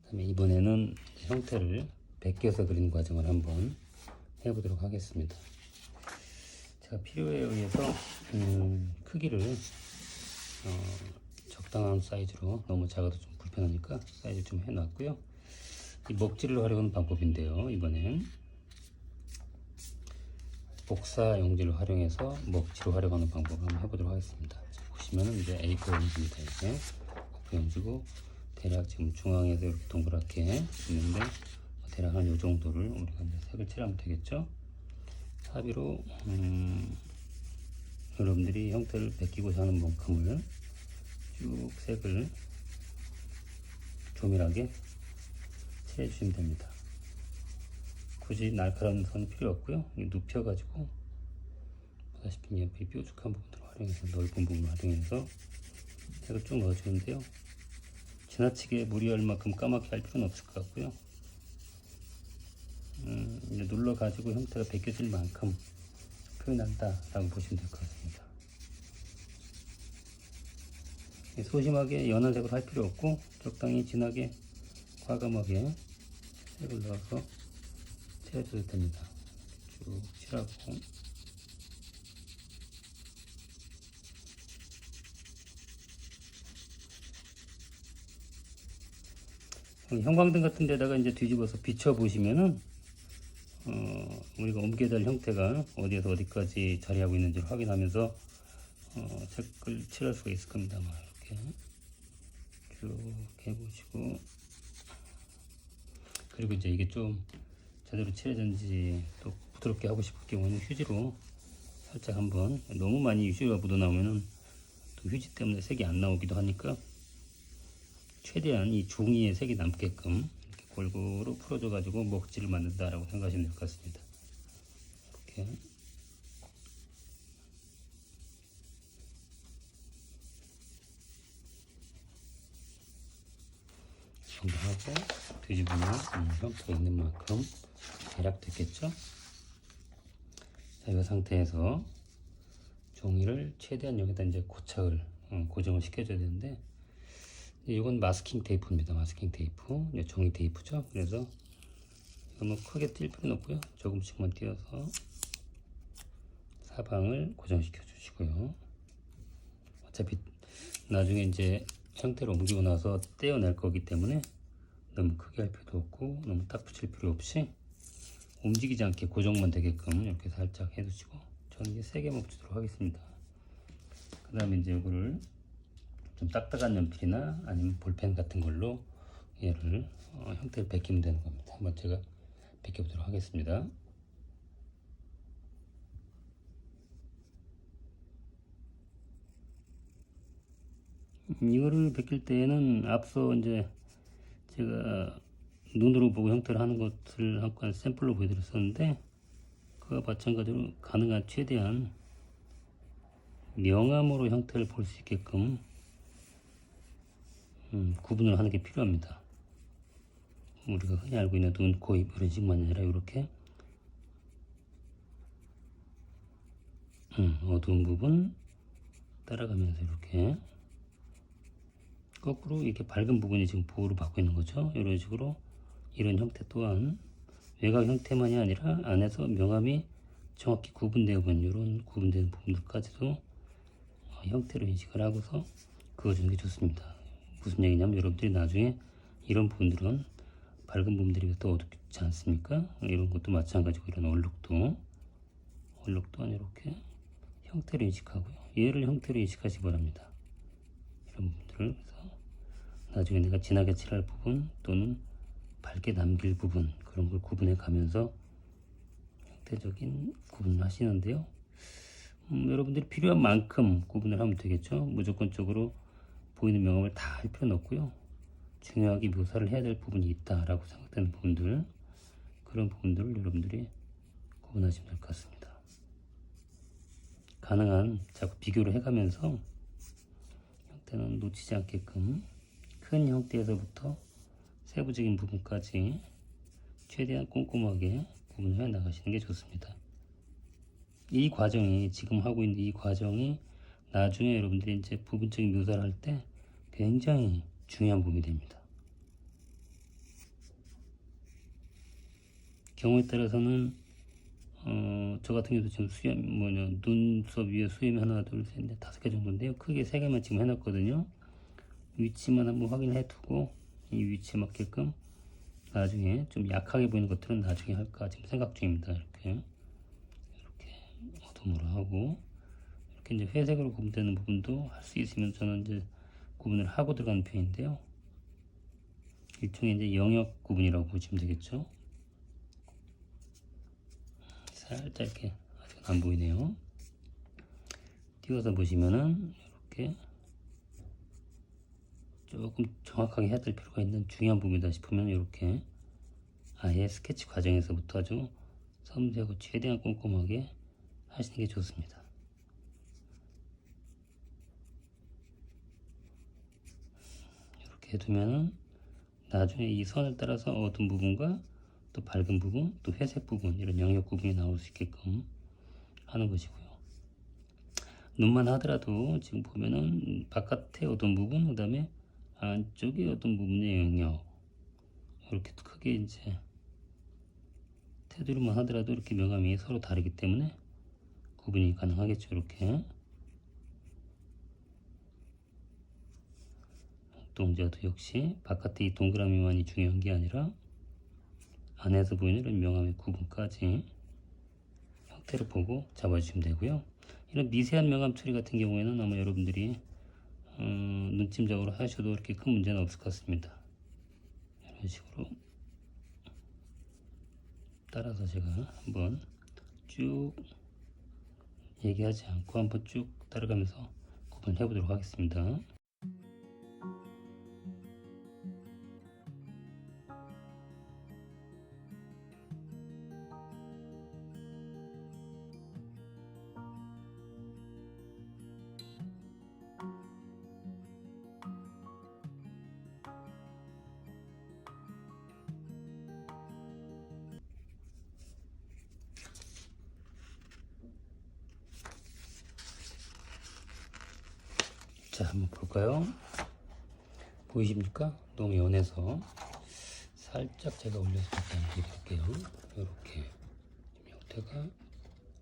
그다음에 이번에는 형태를 베껴서 그리는 과정을 한번 해보도록 하겠습니다. 제가 필요에 의해서 크기를 적당한 사이즈로, 너무 작아도 좀 불편하니까 사이즈 좀 해놨고요. 이 먹지를 활용하는 방법인데요, 이번엔 복사 용지를 활용해서 먹지를 활용하는 방법을 한번 해보도록 하겠습니다. 자, 보시면은 이제 A4 용지입니다. 이게 A4 용지고 대략 지금 중앙에서 이렇게 동그랗게 있는데 대략 한 요 정도를 우리가 이제 색을 칠하면 되겠죠. 사비로 여러분들이 형태를 베끼고자 하는 만큼을 쭉 색을 조밀하게 칠해주시면 됩니다. 굳이 날카로운 선이 필요 없고요. 눕혀가지고 보다시피 옆에 뾰족한 부분을 활용해서, 넓은 부분을 활용해서 색을 쭉 넣어주는데요. 지나치게 무리할 만큼 까맣게 할 필요는 없을 것 같고요. 이제 눌러가지고 형태가 베껴질 만큼 표현한다 라고 보시면 될 것 같습니다. 소심하게 연한 색으로 할 필요 없고 적당히 진하게 과감하게 색을 넣어서 칠해줘도 됩니다. 쭉 칠하고 형광등 같은 데다가 이제 뒤집어서 비춰 보시면은 우리가 옮겨야 될 형태가 어디에서 어디까지 자리하고 있는지를 확인하면서 색을 칠할 수가 있을 겁니다. 이렇게 쭉 해보시고, 그리고 이제 이게 좀 제대로 칠해졌는지 또 부드럽게 하고 싶을 경우에는 휴지로 살짝 한번, 너무 많이 휴지가 묻어 나오면은 또 휴지 때문에 색이 안 나오기도 하니까 최대한 이 종이에 색이 남게끔 이렇게 골고루 풀어줘 가지고 먹지를 만든다 라고 생각하시면 될 것 같습니다. 이렇게 정도 하고 뒤집으면 형태가 있는 만큼 대략 됐겠죠. 자, 이 상태에서 종이를 최대한 여기다 이제 고착을 고정을 시켜줘야 되는데, 이건 마스킹 테이프입니다. 마스킹 테이프, 종이 테이프죠. 그래서 너무 크게 뛸 필요는 없고요. 조금씩만 띄어서 사방을 고정시켜 주시고요. 어차피 나중에 이제 형태를 옮기고 나서 떼어낼 거기 때문에 너무 크게 할 필요도 없고 너무 딱 붙일 필요 없이 움직이지 않게 고정만 되게끔 이렇게 살짝 해주시고, 저는 이제 3개만 붙이도록 하겠습니다. 그 다음에 이제 이거를 좀 딱딱한 연필이나 아니면 볼펜 같은 걸로 얘를 형태를 베끼면 되는 겁니다. 한번 제가 베껴보도록 하겠습니다. 이거를 베낄 때에는 앞서 이제 제가 눈으로 보고 형태를 하는 것을 한번 샘플로 보여드렸었는데, 그와 마찬가지로 가능한 최대한 명암으로 형태를 볼 수 있게끔 구분을 하는 게 필요합니다. 우리가 흔히 알고 있는 눈, 코, 입 이런 식만 아니라 이렇게 어두운 부분 따라가면서 이렇게 거꾸로 이렇게 밝은 부분이 지금 보호를 받고 있는 거죠. 이런 식으로 이런 형태 또한 외곽 형태만이 아니라 안에서 명암이 정확히 구분되어 보이는 이런 구분되는 부분들까지도 형태로 인식을 하고서 그어주는 게 좋습니다. 무슨 얘기냐면, 여러분들이 나중에 이런 부분들은 밝은 부분들이 더 어둡지 않습니까? 이런 것도 마찬가지고, 이런 얼룩도 이렇게 형태를 인식하고요. 얘를 형태로 인식하시기 바랍니다. 이런 부분들을, 그래서 나중에 내가 진하게 칠할 부분 또는 밝게 남길 부분, 그런 걸 구분해 가면서 형태적인 구분을 하시는데요. 여러분들이 필요한 만큼 구분을 하면 되겠죠. 무조건적으로 보이는 명암을 다 할 필요는 없고요. 중요하게 묘사를 해야 될 부분이 있다라고 생각되는 부분들, 그런 부분들을 여러분들이 구분하시면 될 것 같습니다. 가능한 자꾸 비교를 해가면서 형태는 놓치지 않게끔 큰 형태에서부터 세부적인 부분까지 최대한 꼼꼼하게 구분을 해 나가시는 게 좋습니다. 이 과정이, 지금 하고 있는 이 과정이 나중에 여러분들이 이제 부분적인 묘사를 할 때 굉장히 중요한 부분이 됩니다. 경우에 따라서는 저 같은 경우도 지금 눈썹 위에 수염이 하나, 둘, 셋, 넷, 5개 정도인데요. 크게 3개만 지금 해놨거든요. 위치만 한번 확인해 두고 이 위치에 맞게끔 나중에 좀 약하게 보이는 것들은 나중에 할까 지금 생각 중입니다. 이렇게 어둠으로 하고 이렇게 이제 회색으로 구분되는 부분도 할 수 있으면 저는 이제 구분을 하고 들어가는 편인데요. 일종의 이제 영역 구분이라고 보시면 되겠죠. 살짝 이렇게 아직 안 보이네요. 띄워서 보시면은 이렇게 조금 정확하게 해야 될 필요가 있는 중요한 부분이다 싶으면 이렇게 아예 스케치 과정에서부터 아주 섬세하고 최대한 꼼꼼하게 하시는 게 좋습니다. 이렇게 해두면은 나중에 이 선을 따라서 어두운 부분과 또 밝은 부분, 또 회색 부분 이런 영역 구분이 나올 수 있게끔 하는 것이고요. 눈만 하더라도 지금 보면은 바깥에 어두운 부분, 그 다음에 안쪽에 어떤 부분의 영역 이렇게 크게 이제 테두리만 하더라도 이렇게 명암이 서로 다르기 때문에 구분이 가능하겠죠. 이렇게 눈동자도 역시 바깥에 이 동그라미만이 중요한 게 아니라 안에서 보이는 이런 명암의 구분까지 형태를 보고 잡아주시면 되고요. 이런 미세한 명암 처리 같은 경우에는 아마 여러분들이 눈침작으로 하셔도 이렇게 큰 문제는 없을 것 같습니다. 이런 식으로 따라서 제가 한번 쭉 얘기하지 않고 한번 쭉 따라가면서 구분해 보도록 하겠습니다. 자, 한번 볼까요? 보이십니까? 너무 연해서 살짝 제가 올려서 보여드릴게요. 이렇게 형태가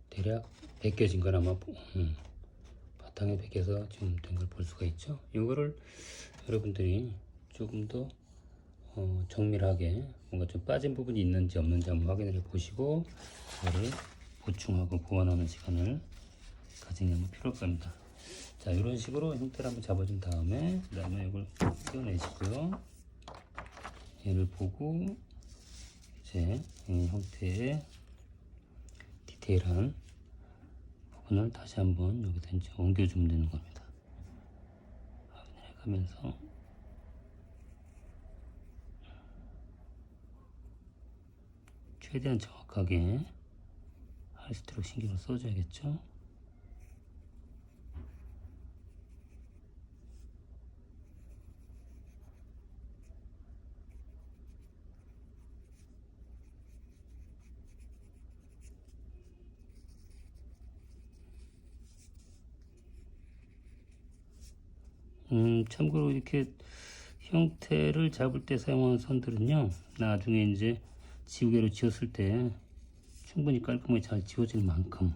대략 벗겨진 걸 아마 바탕에 벗겨서 지금 된 걸 볼 수가 있죠. 이거를 여러분들이 조금 더 정밀하게 뭔가 좀 빠진 부분이 있는지 없는지 한번 확인을 해 보시고 그거를 보충하고 보완하는 시간을 가지는 필요할 겁니다. 자, 이런 식으로 형태를 한번 잡아준 다음에 그 다음에 이걸 떼어내시고요. 얘를 보고 이제 이 형태의 디테일한 부분을 다시 한번 여기다 이제 옮겨주면 되는 겁니다. 확인해 가면서 최대한 정확하게 할 수 있도록 신경을 써줘야겠죠. 참고로 이렇게 형태를 잡을 때 사용하는 선들은요, 나중에 이제 지우개로 지웠을 때 충분히 깔끔하게 잘 지워질 만큼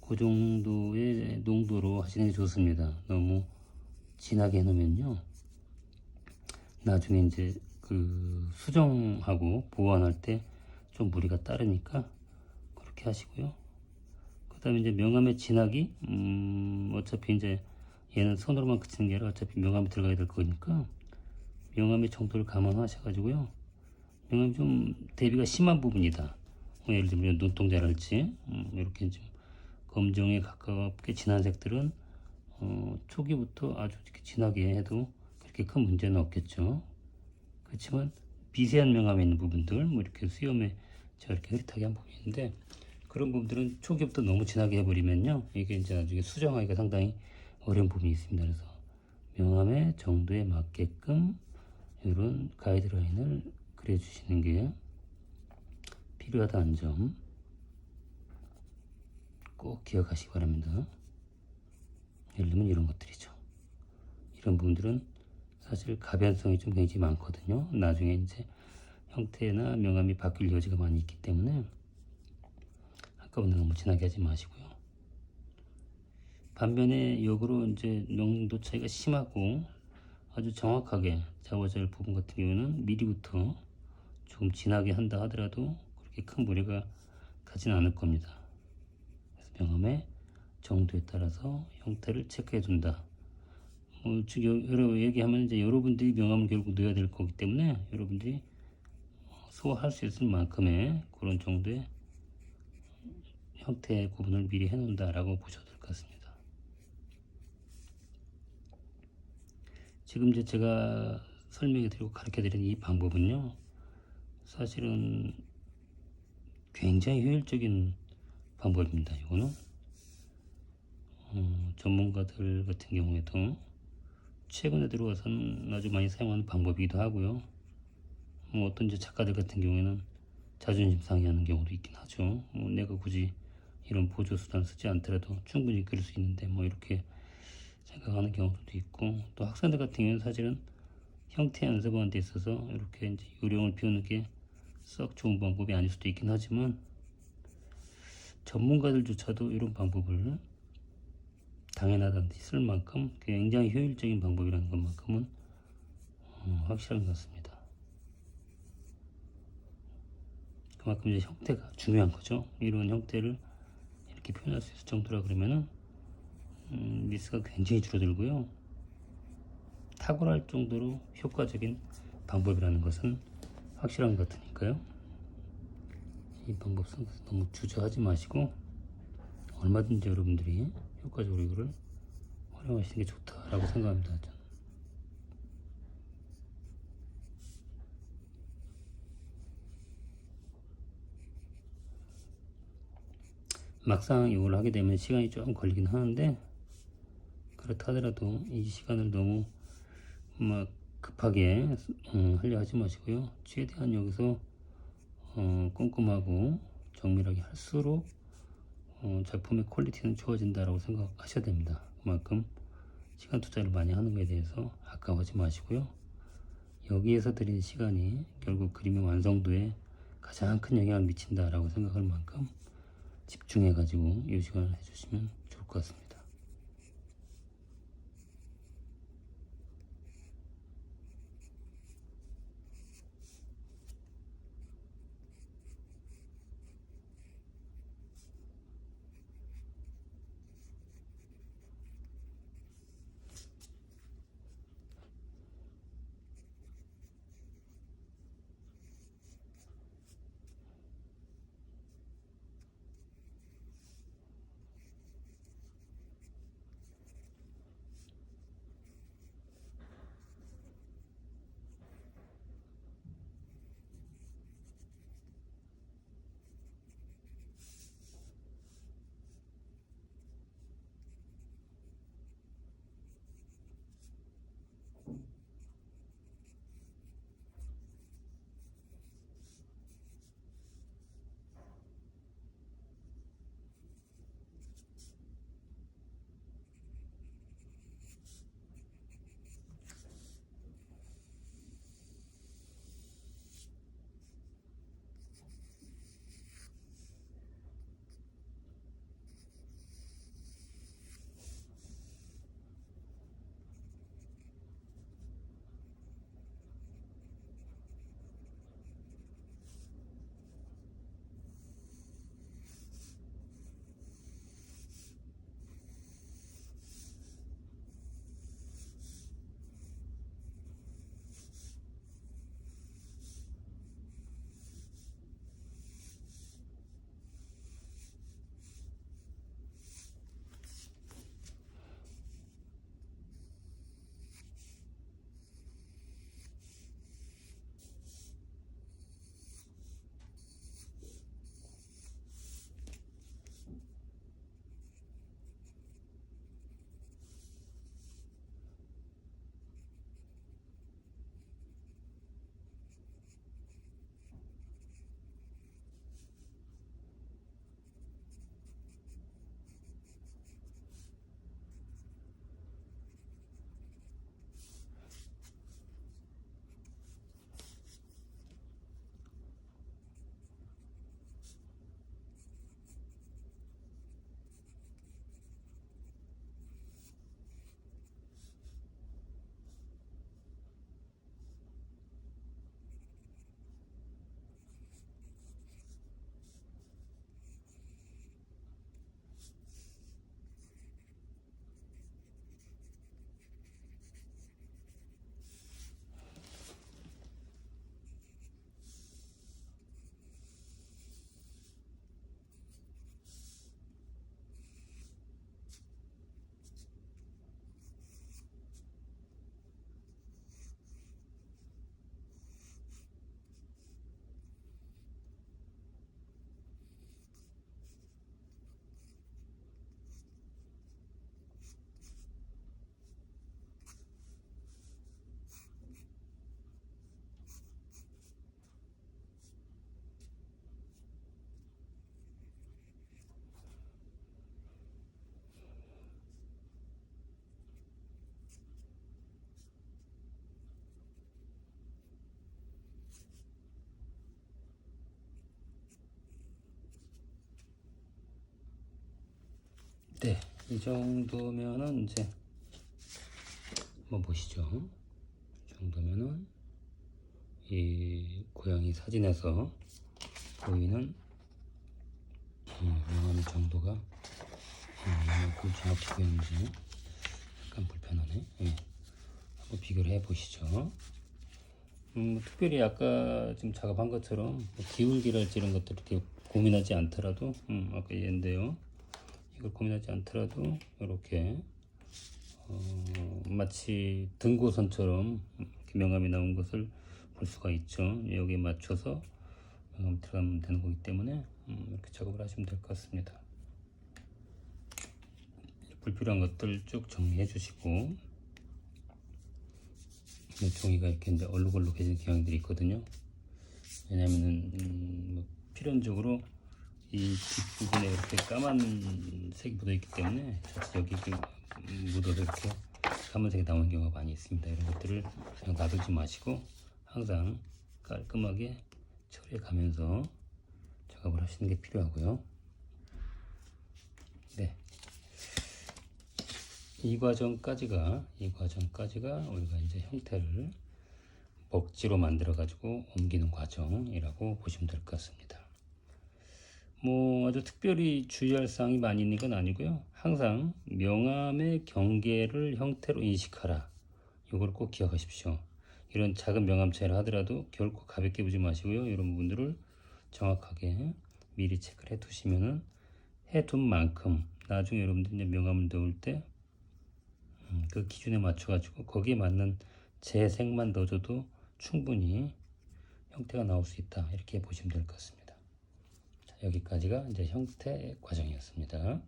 그 정도의 농도로 하시는 게 좋습니다. 너무 진하게 해놓으면요, 나중에 이제 그 수정하고 보완할 때 좀 무리가 따르니까 그렇게 하시고요. 그 다음에 이제 명암의 진하기, 어차피 이제 얘는 손으로만 그치는 게 아니라 어차피 명암이 들어가야 될 거니까 명암의 정도를 감안하셔가지고요. 명암이 좀 대비가 심한 부분이다. 예를 들면 눈동자랄지 이렇게 좀 검정에 가깝게 진한 색들은 초기부터 아주 이렇게 진하게 해도 그렇게 큰 문제는 없겠죠. 그렇지만 미세한 명암이 있는 부분들, 뭐 이렇게 수염에 제가 이렇게 흐릿하게 한 부분인데 그런 부분들은 초기부터 너무 진하게 해버리면요, 이게 이제 나중에 수정하기가 상당히 어려운 부분이 있습니다. 그래서 명암의 정도에 맞게끔 이런 가이드라인을 그려주시는 게 필요하다는 점 꼭 기억하시기 바랍니다. 예를 들면 이런 것들이죠. 이런 부분들은 사실 가변성이 좀 굉장히 많거든요. 나중에 이제 형태나 명암이 바뀔 여지가 많이 있기 때문에 한꺼번에 너무 진하게 하지 마시고요. 반면에 역으로 이제 명도 차이가 심하고 아주 정확하게 잡아줄 부분 같은 경우는 미리부터 조금 진하게 한다 하더라도 그렇게 큰 무리가 가진 않을 겁니다. 그래서 명암의 정도에 따라서 형태를 체크해 준다. 즉 여러 얘기하면 이제 여러분들이 명암을 결국 넣어야 될 거기 때문에 여러분들이 소화할 수 있을 만큼의 그런 정도의 형태의 구분을 미리 해 놓는다라고 보셔도 될 것 같습니다. 지금 이제 제가 설명해 드리고 가르쳐 드린 이 방법은요, 사실은 굉장히 효율적인 방법입니다. 이거는 전문가들 같은 경우에도 최근에 들어와서는 아주 많이 사용하는 방법이기도 하고요. 어떤 이제 작가들 같은 경우에는 자존심 상해하는 경우도 있긴 하죠. 내가 굳이 이런 보조 수단 쓰지 않더라도 충분히 그릴 수 있는데 이렇게 생각하는 경우도 있고, 또 학생들 같은 경우는 사실은 형태 연습하는 데 있어서 이렇게 이제 요령을 비우는 게 썩 좋은 방법이 아닐 수도 있긴 하지만, 전문가들조차도 이런 방법을 당연하다든지 쓸 만큼 굉장히 효율적인 방법이라는 것만큼은 확실한 것 같습니다. 그만큼 이제 형태가 중요한 거죠. 이런 형태를 이렇게 표현할 수 있을 정도라 그러면은 미스가 굉장히 줄어들고요. 탁월할 정도로 효과적인 방법이라는 것은 확실한 것 같으니까요. 이 방법 써서 너무 주저하지 마시고 얼마든지 여러분들이 효과적으로 이거를 활용하시는 게 좋다라고 생각합니다. 저는. 막상 이걸 하게 되면 시간이 조금 걸리긴 하는데, 그렇다 하더라도 이 시간을 너무 막 급하게 하려 하지 마시고요. 최대한 여기서 꼼꼼하고 정밀하게 할수록 작품의 퀄리티는 좋아진다라고 생각하셔야 됩니다. 그만큼 시간 투자를 많이 하는 것에 대해서 아까워하지 마시고요. 여기에서 들인 시간이 결국 그림의 완성도에 가장 큰 영향을 미친다라고 생각할 만큼 집중해 가지고 이 시간을 해주시면 좋을 것 같습니다. 네, 이 정도면은 이제 한번 보시죠. 이 정도면은 이 고양이 사진에서 보이는 명암 정도가 이만큼 정확히 보이는지 약간 불편하네. 한번 비교를 해 보시죠. 특별히 아까 지금 작업한 것처럼 뭐 기울기랄지 이런 것들 이렇게 고민하지 않더라도 아까 얘인데요. 이걸 고민하지 않더라도 이렇게 마치 등고선처럼 이렇게 명암이 나온 것을 볼 수가 있죠. 여기에 맞춰서 명암 들어가면 되는 거기 때문에 이렇게 작업을 하시면 될 것 같습니다. 불필요한 것들 쭉 정리해 주시고, 종이가 이렇게 이제 얼룩얼룩해진 경향들이 있거든요. 왜냐면은 뭐 필연적으로 이 뒷부분에 이렇게 까만 색이 묻어 있기 때문에 여기 묻어서 이렇게 까만색이 나오는 경우가 많이 있습니다. 이런 것들을 그냥 놔두지 마시고 항상 깔끔하게 처리해 가면서 작업을 하시는 게 필요하고요. 네. 이 과정까지가 우리가 이제 형태를 먹지로 만들어 가지고 옮기는 과정이라고 보시면 될 것 같습니다. 뭐 아주 특별히 주의할 사항이 많이 있는 건 아니고요. 항상 명암의 경계를 형태로 인식하라. 이걸 꼭 기억하십시오. 이런 작은 명암 차이를 하더라도 결코 가볍게 보지 마시고요. 이런 부분들을 정확하게 미리 체크를 해 두시면은 해둔 만큼 나중에 여러분들이 이제 명암을 넣을 때 그 기준에 맞춰 가지고 거기에 맞는 재색만 넣어줘도 충분히 형태가 나올 수 있다. 이렇게 보시면 될 것 같습니다. 자, 여기까지가 이제 형태 과정이었습니다.